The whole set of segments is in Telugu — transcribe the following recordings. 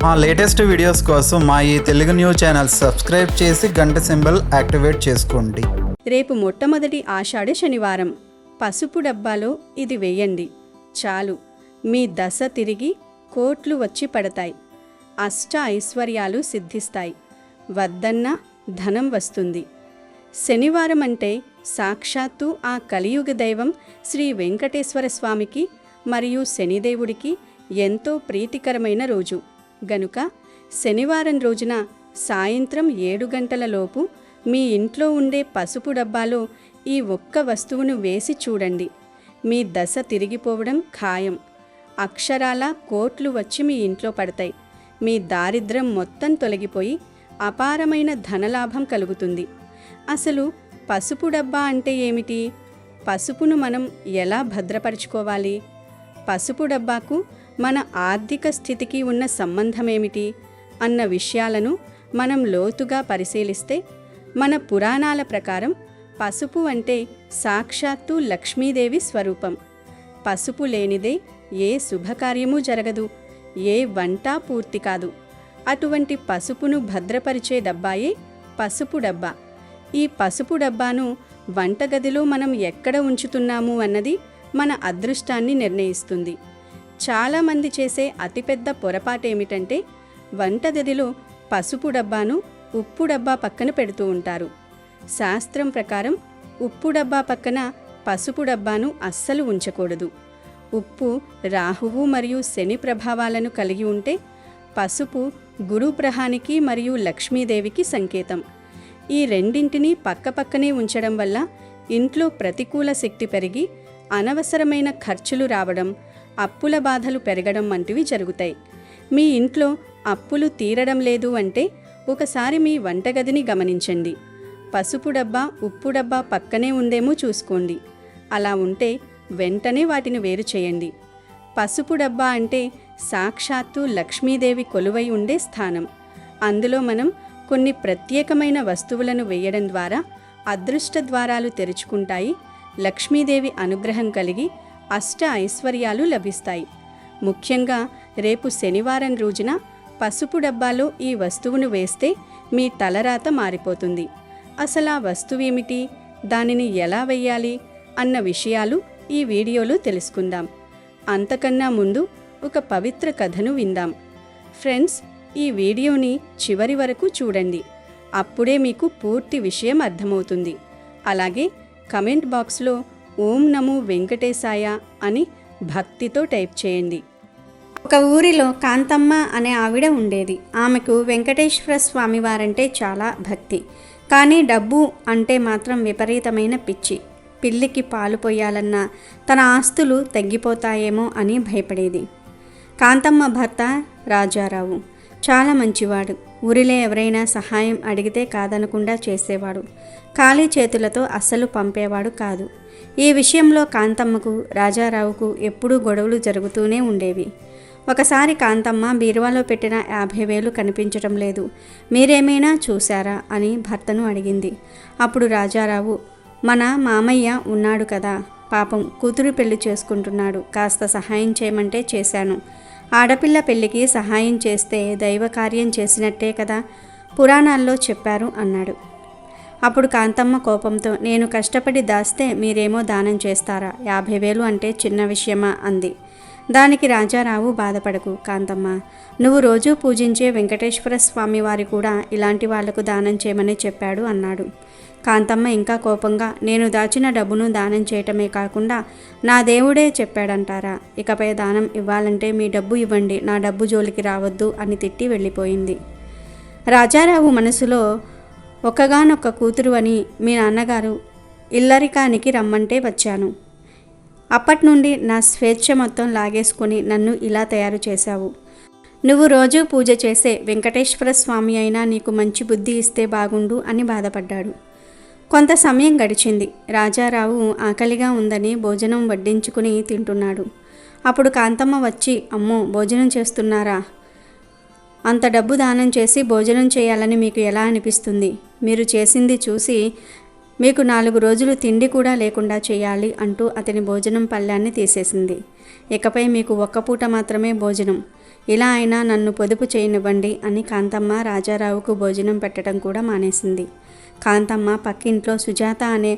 మా లేటెస్ట్ వీడియోస్ కోసం మా ఈ తెలుగు న్యూస్ ఛానల్ సబ్స్క్రైబ్ చేసి గంట సింబల్ యాక్టివేట్ చేసుకోండి. రేపు మొట్టమొదటి ఆషాఢ శనివారం. పసుపు డబ్బాలో ఇది వేయండి చాలు, మీ దశ తిరిగి కోట్లు వచ్చి పడతాయి. అష్ట ఐశ్వర్యాలు సిద్ధిస్తాయి. వద్దన్నా ధనం వస్తుంది. శనివారం అంటే సాక్షాత్తు ఆ కలియుగ దైవం శ్రీ వెంకటేశ్వర స్వామికి మరియు శనిదేవుడికి ఎంతో ప్రీతికరమైన రోజు గనుక శనివారం రోజున సాయంత్రం 7 గంటల లోపు మీ ఇంట్లో ఉండే పసుపు డబ్బాలో ఈ ఒక్క వస్తువును వేసి చూడండి. మీ దశ తిరిగిపోవడం ఖాయం. అక్షరాల కోట్లు వచ్చి మీ ఇంట్లో పడతాయి. మీ దారిద్ర్యం మొత్తం తొలగిపోయి అపారమైన ధనలాభం కలుగుతుంది. అసలు పసుపు డబ్బా అంటే ఏమిటి? పసుపును మనం ఎలా భద్రపరుచుకోవాలి? పసుపు డబ్బాకు మన ఆర్థిక స్థితికి ఉన్న సంబంధమేమిటి అన్న విషయాలను మనం లోతుగా పరిశీలిస్తే మన పురాణాల ప్రకారం పసుపు అంటే సాక్షాత్తు లక్ష్మీదేవి స్వరూపం. పసుపు లేనిదే ఏ శుభకార్యమూ జరగదు, ఏ వంట పూర్తి కాదు. అటువంటి పసుపును భద్రపరిచే డబ్బాయే పసుపు డబ్బా. ఈ పసుపు డబ్బాను వంటగదిలో మనం ఎక్కడ ఉంచుతున్నాము అన్నది మన అదృష్టాన్ని నిర్ణయిస్తుంది. చాలామంది చేసే అతిపెద్ద పొరపాటేమిటంటే వంటగదిలో పసుపు డబ్బాను ఉప్పు డబ్బా పక్కన పెడుతూ ఉంటారు. శాస్త్రం ప్రకారం ఉప్పు డబ్బా పక్కన పసుపు డబ్బాను అస్సలు ఉంచకూడదు. ఉప్పు రాహువు మరియు శని ప్రభావాలను కలిగి ఉంటే, పసుపు గురుగ్రహానికి మరియు లక్ష్మీదేవికి సంకేతం. ఈ రెండింటినీ పక్కపక్కనే ఉంచడం వల్ల ఇంట్లో ప్రతికూల శక్తి పెరిగి అనవసరమైన ఖర్చులు రావడం, అప్పుల బాధలు పెరగడం వంటివి జరుగుతాయి. మీ ఇంట్లో అప్పులు తీరడం లేదు అంటే ఒకసారి మీ వంటగదిని గమనించండి. పసుపు డబ్బా ఉప్పు డబ్బా పక్కనే ఉందేమో చూసుకోండి. అలా ఉంటే వెంటనే వాటిని వేరు చేయండి. పసుపు డబ్బా అంటే సాక్షాత్తు లక్ష్మీదేవి కొలువై ఉండే స్థానం. అందులో మనం కొన్ని ప్రత్యేకమైన వస్తువులను వేయడం ద్వారా అదృష్ట ద్వారాలు తెరుచుకుంటాయి. లక్ష్మీదేవి అనుగ్రహం కలిగి అష్ట ఐశ్వర్యాలు లభిస్తాయి. ముఖ్యంగా రేపు శనివారం రోజున పసుపు డబ్బాలో ఈ వస్తువును వేస్తే మీ తలరాత మారిపోతుంది. అసలు ఆ వస్తువేమిటి, దానిని ఎలా వెయ్యాలి అన్న విషయాలు ఈ వీడియోలో తెలుసుకుందాం. అంతకన్నా ముందు ఒక పవిత్ర కథను విందాం. ఫ్రెండ్స్, ఈ వీడియోని చివరి వరకు చూడండి. అప్పుడే మీకు పూర్తి విషయం అర్థమవుతుంది. అలాగే కమెంట్ బాక్స్లో ఓం నమో వెంకటేశాయ అని భక్తితో టైప్ చేయండి. ఒక ఊరిలో కాంతమ్మ అనే ఆవిడ ఉండేది. ఆమెకు వెంకటేశ్వర స్వామి వారంటే చాలా భక్తి. కానీ డబ్బు అంటే మాత్రం విపరీతమైన పిచ్చి. పిల్లికి పాలు పోయాలన్నా తన ఆస్తులు తగ్గిపోతాయేమో అని భయపడేది. కాంతమ్మ భర్త రాజారావు చాలా మంచివాడు. ఊరిలో ఎవరైనా సహాయం అడిగితే కాదనకుండా చేసేవాడు. ఖాళీ చేతులతో అస్సలు పంపేవాడు కాదు. ఈ విషయంలో కాంతమ్మకు రాజారావుకు ఎప్పుడూ గొడవలు జరుగుతూనే ఉండేవి. ఒకసారి కాంతమ్మ బీరువాలో పెట్టిన 50,000 కనిపించటం లేదు, మీరేమైనా చూశారా అని భర్తను అడిగింది. అప్పుడు రాజారావు, మన మామయ్య ఉన్నాడు కదా, పాపం కూతురు పెళ్లి చేసుకుంటున్నాడు, కాస్త సహాయం చేయమంటే చేశాను. ఆడపిల్ల పెళ్లికి సహాయం చేస్తే దైవకార్యం చేసినట్టే కదా, పురాణాల్లో చెప్పారు అన్నాడు. అప్పుడు కాంతమ్మ కోపంతో, నేను కష్టపడి దాస్తే మీరేమో దానం చేస్తారా, 50,000 అంటే చిన్న విషయమా అంది. దానికి రాజారావు, బాధపడకు కాంతమ్మ, నువ్వు రోజూ పూజించే వెంకటేశ్వర స్వామి వారి కూడా ఇలాంటి వాళ్లకు దానం చేయమని చెప్పాడు అన్నాడు. కాంతమ్మ ఇంకా కోపంగా, నేను దాచిన డబ్బును దానం చేయటమే కాకుండా నా దేవుడే చెప్పాడంటారా, ఇకపై దానం ఇవ్వాలంటే మీ డబ్బు ఇవ్వండి, నా డబ్బు జోలికి రావద్దు అని తిట్టి వెళ్ళిపోయింది. రాజారావు మనసులో, ఒక్కగానొక్క కూతురు అని మీ నాన్నగారు ఇల్లరికానికి రమ్మంటే వచ్చాను. అప్పటి నుండి నా స్వేచ్ఛ మొత్తం లాగేసుకొని నన్ను ఇలా తయారు చేశావు. నువ్వు రోజూ పూజ చేసే వెంకటేశ్వర స్వామి అయినా నీకు మంచి బుద్ధి ఇస్తే బాగుండు అని బాధపడ్డాడు. కొంత సమయం గడిచింది. రాజారావు ఆకలిగా ఉందని భోజనం వడ్డించుకుని తింటున్నాడు. అప్పుడు కాంతమ్మ వచ్చి, అమ్మో భోజనం చేస్తున్నారా, అంత డబ్బు దానం చేసి భోజనం చేయాలని మీకు ఎలా అనిపిస్తుంది? మీరు చేసింది చూసి మీకు 4 రోజులు తిండి కూడా లేకుండా చేయాలి అంటూ అతని భోజనం పళ్ళాన్ని తీసేసింది. ఇకపై మీకు ఒక్క పూట మాత్రమే భోజనం. ఇలా అయినా నన్ను పొదుపు చేయనివ్వండి అని కాంతమ్మ రాజారావుకు భోజనం పెట్టడం కూడా మానేసింది. కాంతమ్మ పక్కింట్లో సుజాత అనే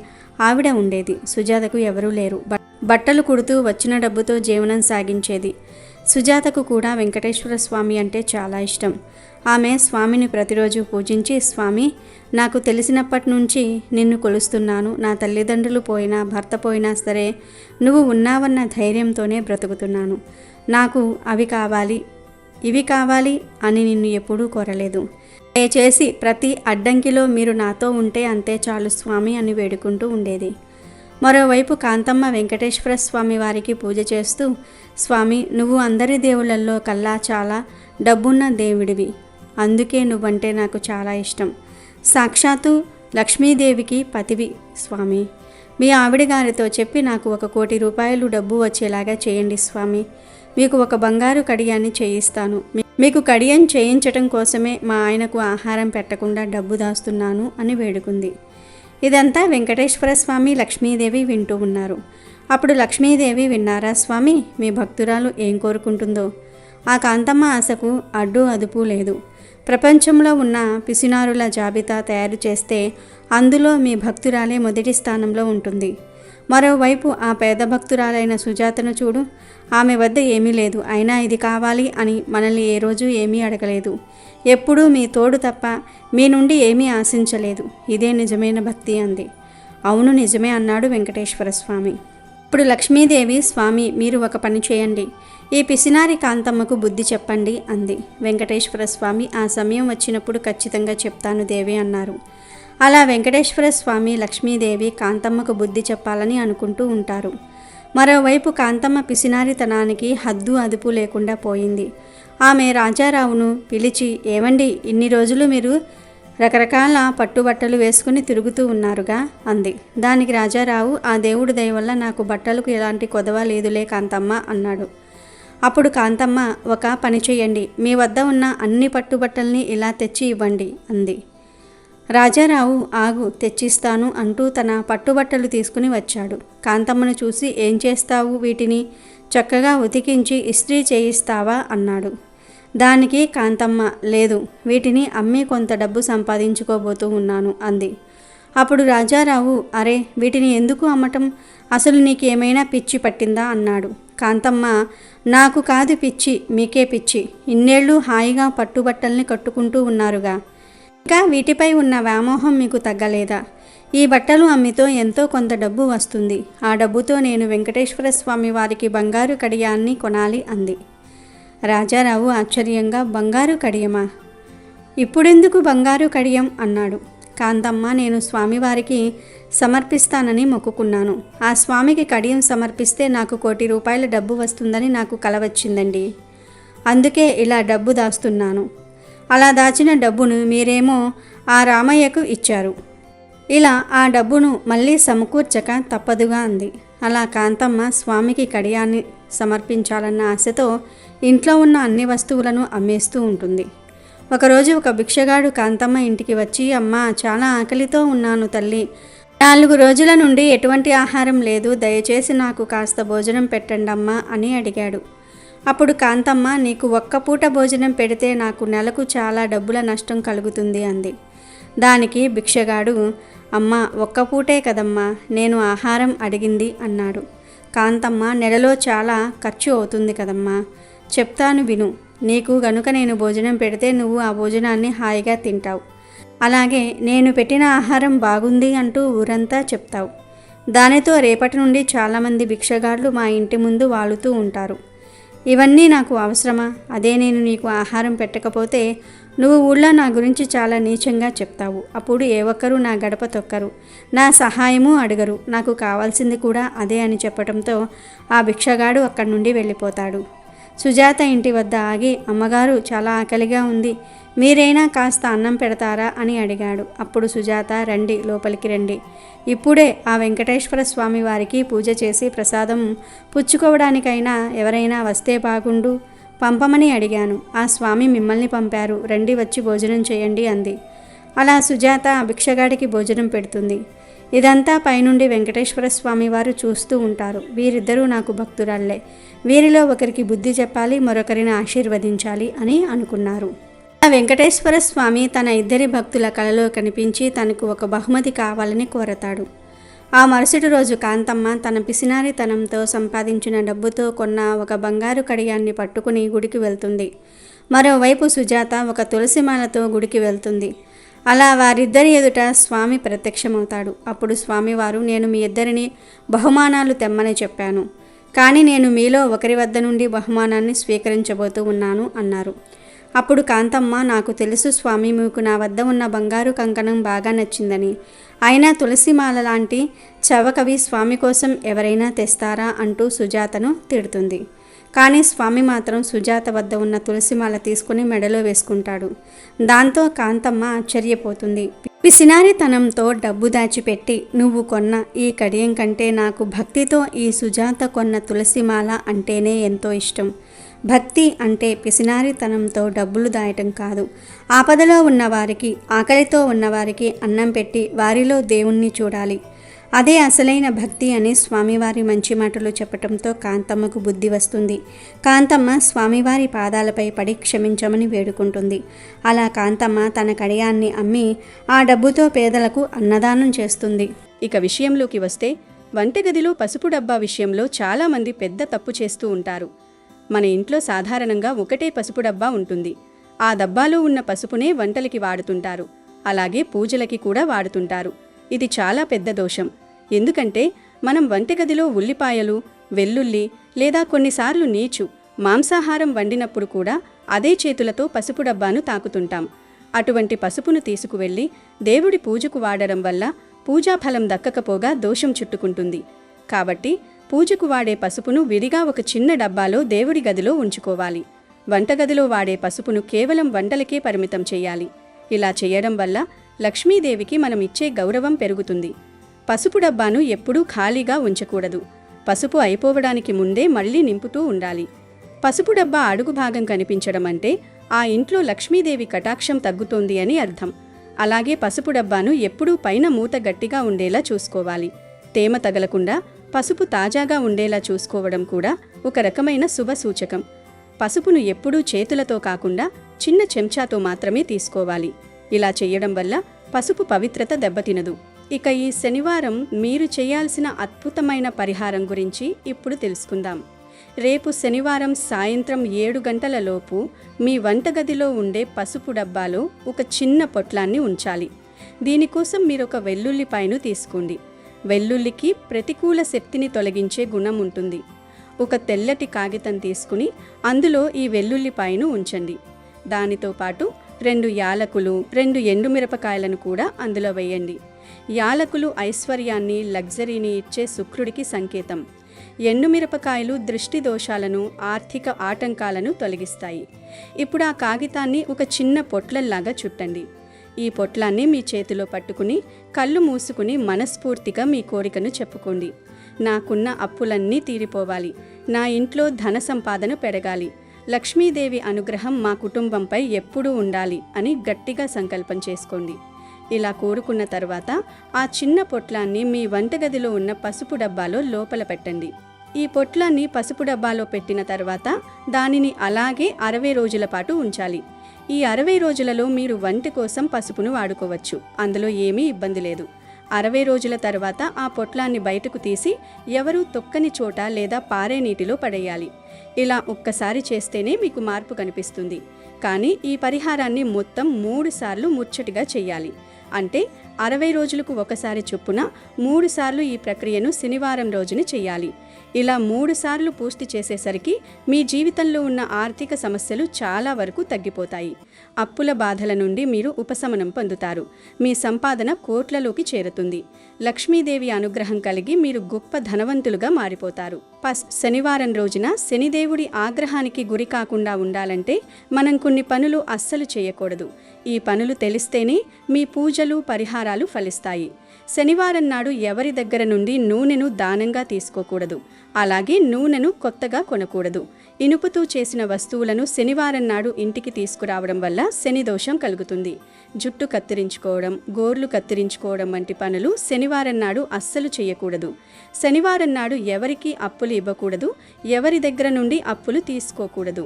ఆవిడ ఉండేది. సుజాతకు ఎవరూ లేరు. బట్టలు కుడుతూ వచ్చిన డబ్బుతో జీవనం సాగించేది. సుజాతకు కూడా వెంకటేశ్వర స్వామి అంటే చాలా ఇష్టం. ఆమె స్వామిని ప్రతిరోజు పూజించి, స్వామి, నాకు తెలిసినప్పటి నుంచి నిన్ను కొలుస్తున్నాను. నా తల్లిదండ్రులు పోయినా, భర్త పోయినా సరే నువ్వు ఉన్నావన్న ధైర్యంతోనే బ్రతుకుతున్నాను. నాకు అవి కావాలి, ఇవి కావాలి అని నిన్ను ఎప్పుడూ కోరలేదు. దయచేసి ప్రతి అడ్డంకిలో మీరు నాతో ఉంటే అంతే చాలు స్వామి అని వేడుకుంటూ ఉండేది. మరోవైపు కాంతమ్మ వెంకటేశ్వర స్వామి వారికి పూజ చేస్తూ, స్వామి, నువ్వు అందరి దేవుళ్ళల్లో కల్లా చాలా డబ్బున్న దేవుడివి. అందుకే నువ్వంటే నాకు చాలా ఇష్టం. సాక్షాత్తు లక్ష్మీదేవికి పతివి స్వామి. మీ ఆవిడ గారితో చెప్పి నాకు 1 కోటి రూపాయలు డబ్బు వచ్చేలాగా చేయండి స్వామి. మీకు ఒక బంగారు కడియాన్ని చేయిస్తాను. మీకు కడియం చేయించటం కోసమే మా ఆయనకు ఆహారం పెట్టకుండా డబ్బు దాస్తున్నాను అని వేడుకుంది. ఇదంతా వెంకటేశ్వర స్వామి, లక్ష్మీదేవి వింటూ ఉన్నారు. అప్పుడు లక్ష్మీదేవి, విన్నారా స్వామి, మీ భక్తురాలు ఏం కోరుకుంటుందో? ఆ కాంతమ్మ ఆశకు అడ్డు అదుపు లేదు. ప్రపంచంలో ఉన్న పిసినారుల జాబితా తయారు చేస్తే అందులో మీ భక్తురాలే మొదటి స్థానంలో ఉంటుంది. మరోవైపు ఆ పేద భక్తురాలైన సుజాతను చూడు. ఆమె వద్ద ఏమీ లేదు, అయినా ఇది కావాలి అని మనల్ని ఏ రోజు ఏమీ అడగలేదు. ఎప్పుడూ మీ తోడు తప్ప మీ నుండి ఏమీ ఆశించలేదు. ఇదే నిజమైన భక్తి అంది. అవును, నిజమే అన్నాడు వెంకటేశ్వర స్వామి. ఇప్పుడు లక్ష్మీదేవి, స్వామి, మీరు ఒక పని చేయండి. ఈ పిసినారి కాంతమ్మకు బుద్ధి చెప్పండి అంది. వెంకటేశ్వర స్వామి, ఆ సమయం వచ్చినప్పుడు ఖచ్చితంగా చెప్తాను దేవి అన్నారు. అలా వెంకటేశ్వర స్వామి, లక్ష్మీదేవి కాంతమ్మకు బుద్ధి చెప్పాలని అనుకుంటూ ఉంటారు. మరోవైపు కాంతమ్మ పిసినారితనానికి హద్దు అదుపు లేకుండా పోయింది. ఆమె రాజారావును పిలిచి, ఏవండి, ఇన్ని రోజులు మీరు రకరకాల పట్టుబట్టలు వేసుకుని తిరుగుతూ ఉన్నారుగా అంది. దానికి రాజారావు, ఆ దేవుడి దయ వల్ల నాకు బట్టలకు ఎలాంటి కొదవ లేదులే కాంతమ్మ అన్నాడు. అప్పుడు కాంతమ్మ, ఒక పని చేయండి, మీ వద్ద ఉన్న అన్ని పట్టుబట్టల్ని ఇలా తెచ్చి ఇవ్వండి అంది. రాజారావు, ఆగు, తెచ్చిస్తాను అంటూ తన పట్టుబట్టలు తీసుకుని వచ్చాడు. కాంతమ్మను చూసి, ఏం చేస్తావు వీటిని? చక్కగా ఉతికించి ఇస్త్రీ చేయిస్తావా అన్నాడు. దానికి కాంతమ్మ, లేదు, వీటిని అమ్మి కొంత డబ్బు సంపాదించుకోబోతూ ఉన్నాను అంది. అప్పుడు రాజారావు, అరే, వీటిని ఎందుకు అమ్మటం? అసలు నీకేమైనా పిచ్చి పట్టిందా అన్నాడు. కాంతమ్మ, నాకు కాదు పిచ్చి, మీకే పిచ్చి. ఇన్నేళ్ళు హాయిగా పట్టుబట్టల్ని కట్టుకుంటూ ఉన్నారుగా, ఇంకా వీటిపై ఉన్న వ్యామోహం మీకు తగ్గలేదా? ఈ బట్టలు అమ్మితో ఎంతో కొంత డబ్బు వస్తుంది. ఆ డబ్బుతో నేను వెంకటేశ్వర స్వామి వారికి బంగారు కడియాన్ని కొనాలి అంది. రాజారావు ఆశ్చర్యంగా, బంగారు కడియమా? ఇప్పుడెందుకు బంగారు కడియం అన్నాడు. కాంతమ్మ, నేను స్వామివారికి సమర్పిస్తానని మొక్కుకున్నాను. ఆ స్వామికి కడియం సమర్పిస్తే నాకు 1 కోటి రూపాయల డబ్బు వస్తుందని నాకు కల వచ్చిందండి. అందుకే ఇలా డబ్బు దాస్తున్నాను. అలా దాచిన డబ్బును మీరేమో ఆ రామయ్యకు ఇచ్చారు. ఇలా ఆ డబ్బును మళ్ళీ సమకూర్చక తప్పదుగా అంది. అలా కాంతమ్మ స్వామికి కడియాన్ని సమర్పించాలన్న ఆశతో ఇంట్లో ఉన్న అన్ని వస్తువులను అమ్మేస్తూ ఉంటుంది. ఒకరోజు ఒక భిక్షగాడు కాంతమ్మ ఇంటికి వచ్చి, అమ్మా, చాలా ఆకలితో ఉన్నాను తల్లి. 4 రోజుల నుండి ఎటువంటి ఆహారం లేదు. దయచేసి నాకు కాస్త భోజనం పెట్టండమ్మా అని అడిగాడు. అప్పుడు కాంతమ్మ, నీకు 1 పూట భోజనం పెడితే నాకు నెలకు చాలా డబ్బుల నష్టం కలుగుతుంది అంది. దానికి భిక్షగాడు, అమ్మా, 1 పూటే కదమ్మా, నేను ఆహారం అడిగింది అన్నాడు. కాంతమ్మ, నెలలో చాలా ఖర్చు అవుతుంది కదమ్మా, చెప్తాను విను. నీకు గనుక నేను భోజనం పెడితే నువ్వు ఆ భోజనాన్ని హాయిగా తింటావు. అలాగే నేను పెట్టిన ఆహారం బాగుంది అంటూ ఊరంతా చెప్తావు. దానితో రేపటి నుండి చాలామంది భిక్షగాళ్ళు మా ఇంటి ముందు వాలుతూ ఉంటారు. ఇవన్నీ నాకు అవసరమా? అదే నేను నీకు ఆహారం పెట్టకపోతే నువ్వు ఊళ్ళో నా గురించి చాలా నీచంగా చెప్తావు. అప్పుడు ఏ ఒక్కరూ నా గడప తొక్కరు, నా సహాయము అడగరు. నాకు కావాల్సింది కూడా అదే అని చెప్పడంతో ఆ భిక్షగాడు అక్కడి నుండి వెళ్ళిపోతాడు. సుజాత ఇంటి వద్ద ఆగి, అమ్మగారు, చాలా ఆకలిగా ఉంది, మీరైనా కాస్త అన్నం పెడతారా అని అడిగాడు. అప్పుడు సుజాత, రండి, లోపలికి రండి. ఇప్పుడే ఆ వెంకటేశ్వర స్వామి వారికి పూజ చేసి ప్రసాదం పుచ్చుకోవడానికైనా ఎవరైనా వస్తే బాగుండు, పంపమని అడిగాను. ఆ స్వామి మిమ్మల్ని పంపారు, రండి, వచ్చి భోజనం చేయండి అంది. అలా సుజాత ఆ భిక్షగాడికి భోజనం పెడుతుంది. ఇదంతా పైనుండి వెంకటేశ్వర స్వామి వారు చూస్తూ ఉంటారు. వీరిద్దరూ నాకు భక్తురాళ్లే, వీరిలో ఒకరికి బుద్ధి చెప్పాలి, మరొకరిని ఆశీర్వదించాలి అని అనుకున్నారు. ఆ వెంకటేశ్వర స్వామి తన ఇద్దరి భక్తుల కలలో కనిపించి తనకు ఒక బహుమతి కావాలని కోరతాడు. ఆ మరుసటి రోజు కాంతమ్మ తన పిసినారితనంతో సంపాదించిన డబ్బుతో కొన్న ఒక బంగారు కడియాన్ని పట్టుకుని గుడికి వెళ్తుంది. మరోవైపు సుజాత ఒక తులసిమాలతో గుడికి వెళ్తుంది. అలా వారిద్దరి ఎదుట స్వామి ప్రత్యక్షమవుతాడు. అప్పుడు స్వామివారు, నేను మీ ఇద్దరిని బహుమానాలు తెమ్మని చెప్పాను, కానీ నేను మీలో ఒకరి వద్ద నుండి బహుమానాన్ని స్వీకరించబోతూ ఉన్నాను అన్నారు. అప్పుడు కాంతమ్మ, నాకు తెలుసు స్వామి, మీకు నా వద్ద ఉన్న బంగారు కంకణం బాగా నచ్చిందని. అయినా తులసిమాల లాంటి చవకవి స్వామి కోసం ఎవరైనా తెస్తారా అంటూ సుజాతను తిడుతుంది. కానీ స్వామి మాత్రం సుజాత వద్ద ఉన్న తులసిమాల తీసుకుని మెడలో వేసుకుంటాడు. దాంతో కాంతమ్మ ఆశ్చర్యపోతుంది. పిసినారితనంతో డబ్బు దాచిపెట్టి నువ్వు కొన్న ఈ కడియం కంటే నాకు భక్తితో ఈ సుజాత కొన్న తులసిమాల అంటేనే ఎంతో ఇష్టం. భక్తి అంటే పిసినారితనంతో డబ్బులు దాయటం కాదు, ఆపదలో ఉన్నవారికి, ఆకలితో ఉన్నవారికి అన్నం పెట్టి వారిలో దేవుణ్ణి చూడాలి. అదే అసలైన భక్తి అని స్వామివారి మంచి మాటలు చెప్పటంతో కాంతమ్మకు బుద్ధి వస్తుంది. కాంతమ్మ స్వామివారి పాదాలపై పడి క్షమించమని వేడుకుంటుంది. అలా కాంతమ్మ తన కడియాన్ని అమ్మి ఆ డబ్బుతో పేదలకు అన్నదానం చేస్తుంది. ఇక విషయంలోకి వస్తే, వంటగదిలో పసుపు డబ్బా విషయంలో చాలామంది పెద్ద తప్పు చేస్తూ ఉంటారు. మన ఇంట్లో సాధారణంగా ఒకటే పసుపు డబ్బా ఉంటుంది. ఆ డబ్బాలో ఉన్న పసుపునే వంటలకి వాడుతుంటారు, అలాగే పూజలకి కూడా వాడుతుంటారు. ఇది చాలా పెద్ద దోషం. ఎందుకంటే మనం వంటగదిలో ఉల్లిపాయలు, వెల్లుల్లి లేదా కొన్నిసార్లు నీచు, మాంసాహారం వండినప్పుడు కూడా అదే చేతులతో పసుపు డబ్బాను తాకుతుంటాం. అటువంటి పసుపును తీసుకువెళ్ళి దేవుడి పూజకు వాడడం వల్ల పూజాఫలం దక్కకపోగా దోషం చుట్టుకుంటుంది. కాబట్టి పూజకు వాడే పసుపును విడిగా ఒక చిన్న డబ్బాలో దేవుడి గదిలో ఉంచుకోవాలి. వంటగదిలో వాడే పసుపును కేవలం వంటలకే పరిమితం చేయాలి. ఇలా చేయడం వల్ల లక్ష్మీదేవికి మనం ఇచ్చే గౌరవం పెరుగుతుంది. పసుపు డబ్బాను ఎప్పుడూ ఖాళీగా ఉంచకూడదు. పసుపు అయిపోవడానికి ముందే మళ్ళీ నింపుతూ ఉండాలి. పసుపు డబ్బా అడుగు భాగం కనిపించడం అంటే ఆ ఇంట్లో లక్ష్మీదేవి కటాక్షం తగ్గుతోంది అని అర్థం. అలాగే పసుపు డబ్బాను ఎప్పుడూ పైన మూత గట్టిగా ఉండేలా చూసుకోవాలి. తేమ తగలకుండా పసుపు తాజాగా ఉండేలా చూసుకోవడం కూడా ఒక రకమైన శుభ సూచకం. పసుపును ఎప్పుడూ చేతులతో కాకుండా చిన్న చెంచాతో మాత్రమే తీసుకోవాలి. ఇలా చేయడం వల్ల పసుపు పవిత్రత దెబ్బతినదు. ఇక ఈ శనివారం మీరు చేయాల్సిన అద్భుతమైన పరిహారం గురించి ఇప్పుడు తెలుసుకుందాం. రేపు శనివారం సాయంత్రం 7 గంటలలోపు మీ వంటగదిలో ఉండే పసుపు డబ్బాలో ఒక చిన్న పొట్లాన్ని ఉంచాలి. దీనికోసం మీరొక వెల్లుల్లిపాయను తీసుకోండి. వెల్లుల్లికి ప్రతికూల శక్తిని తొలగించే గుణం ఉంటుంది. ఒక తెల్లటి కాగితం తీసుకుని అందులో ఈ వెల్లుల్లిపాయను ఉంచండి. దానితో పాటు 2 యాలకులు, 2 ఎండుమిరపకాయలను కూడా అందులో వేయండి. యాలకులు ఐశ్వర్యాన్ని, లగ్జరీని ఇచ్చే శుక్రుడికి సంకేతం. ఎండుమిరపకాయలు దృష్టి దోషాలను, ఆర్థిక ఆటంకాలను తొలగిస్తాయి. ఇప్పుడు ఆ కాగితాన్ని ఒక చిన్న పొట్లంలాగా చుట్టండి. ఈ పొట్లాన్ని మీ చేతిలో పట్టుకుని కళ్ళు మూసుకుని మనస్ఫూర్తిగా మీ కోరికను చెప్పుకోండి. నాకున్న అప్పులన్నీ తీరిపోవాలి, నా ఇంట్లో ధన సంపాదన పెరగాలి, లక్ష్మీదేవి అనుగ్రహం మా కుటుంబంపై ఎప్పుడూ ఉండాలి అని గట్టిగా సంకల్పం చేసుకోండి. ఇలా కోరుకున్న తర్వాత ఆ చిన్న పొట్లాన్ని మీ వంటగదిలో ఉన్న పసుపు డబ్బాలో లోపల పెట్టండి. ఈ పొట్లాన్ని పసుపు డబ్బాలో పెట్టిన తర్వాత దానిని అలాగే 60 రోజుల పాటు ఉంచాలి. ఈ 60 రోజులలో మీరు వంట కోసం పసుపును వాడుకోవచ్చు. అందులో ఏమీ ఇబ్బంది లేదు. 60 రోజుల తర్వాత ఆ పొట్లాన్ని బయటకు తీసి ఎవరూ తొక్కని చోట లేదా పారే నీటిలో పడేయాలి. ఇలా ఒక్కసారి చేస్తేనే మీకు మార్పు కనిపిస్తుంది. కానీ ఈ పరిహారాన్ని మొత్తం 3 సార్లు ముచ్చటిగా చేయాలి. అంటే 60 రోజులకు ఒకసారి చొప్పున 3 సార్లు ఈ ప్రక్రియను శనివారం రోజున చేయాలి. ఇలా 3 సార్లు పూర్తి చేసేసరికి మీ జీవితంలో ఉన్న ఆర్థిక సమస్యలు చాలా వరకు తగ్గిపోతాయి. అప్పుల బాధల నుండి మీరు ఉపశమనం పొందుతారు. మీ సంపాదన కోట్లలోకి చేరుతుంది. లక్ష్మీదేవి అనుగ్రహం కలిగి మీరు గొప్ప ధనవంతులుగా మారిపోతారు. శనివారం రోజున శనిదేవుడి ఆగ్రహానికి గురి కాకుండా ఉండాలంటే మనం కొన్ని పనులు అస్సలు చేయకూడదు. ఈ పనులు తెలిస్తేనే మీ పూజలు, పరిహారాలు ఫలిస్తాయి. శనివారం నాడు ఎవరి దగ్గర నుండి నూనెను దానంగా తీసుకోకూడదు. అలాగే నూనెను కొత్తగా కొనకూడదు. ఇనుపతో చేసిన వస్తువులను శనివారం నాడు ఇంటికి తీసుకురావడం వల్ల శని దోషం కలుగుతుంది. జుట్టు కత్తిరించుకోవడం, గోర్లు కత్తిరించుకోవడం వంటి పనులు శనివారం నాడు అస్సలు చేయకూడదు. శనివారం నాడు ఎవరికీ అప్పులు ఇవ్వకూడదు, ఎవరి దగ్గర నుండి అప్పులు తీసుకోకూడదు.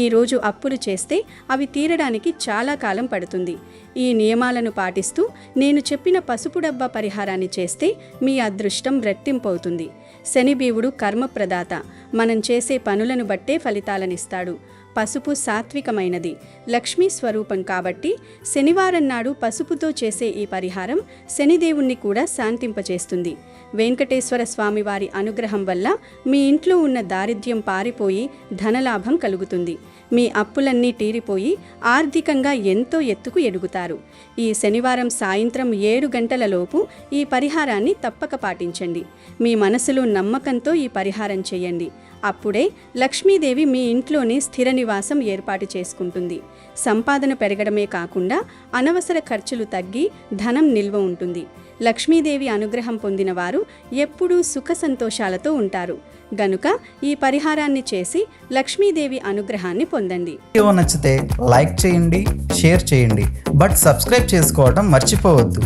ఈరోజు అప్పులు చేస్తే అవి తీరడానికి చాలా కాలం పడుతుంది. ఈ నియమాలను పాటిస్తూ నేను చెప్పిన పసుపు డబ్బా పరిహారాన్ని చేస్తే మీ అదృష్టం రెట్టింపవుతుంది. శనిదేవుడు కర్మప్రదాత, మనం చేసే పనులను బట్టే ఫలితాలనిస్తాడు. పసుపు సాత్వికమైనది, లక్ష్మీ స్వరూపం కాబట్టి శనివారం నాడు పసుపుతో చేసే ఈ పరిహారం శనిదేవుణ్ణి కూడా శాంతింపచేస్తుంది. వెంకటేశ్వర స్వామివారి అనుగ్రహం వల్ల మీ ఇంట్లో ఉన్న దారిద్ర్యం పారిపోయి ధనలాభం కలుగుతుంది. మీ అప్పులన్నీ తీరిపోయి ఆర్థికంగా ఎంతో ఎత్తుకు ఎదుగుతారు. ఈ శనివారం సాయంత్రం 7 గంటలలోపు ఈ పరిహారాన్ని తప్పక పాటించండి. మీ మనసులో నమ్మకంతో ఈ పరిహారం చేయండి. అప్పుడే లక్ష్మీదేవి మీ ఇంట్లోనే స్థిర నివాసం ఏర్పాటు చేసుకుంటుంది. సంపాదన పెరగడమే కాకుండా అనవసర ఖర్చులు తగ్గి ధనం నిల్వ ఉంటుంది. లక్ష్మీదేవి అనుగ్రహం పొందిన వారు ఎప్పుడూ సుఖ సంతోషాలతో ఉంటారు. గనుక ఈ పరిహారాన్ని చేసి లక్ష్మీదేవి అనుగ్రహాన్ని పొందండి. వీడియో నచ్చితే లైక్ చేయండి, షేర్ చేయండి, బట్ సబ్స్క్రైబ్ చేసుకోవడం మర్చిపోవద్దు.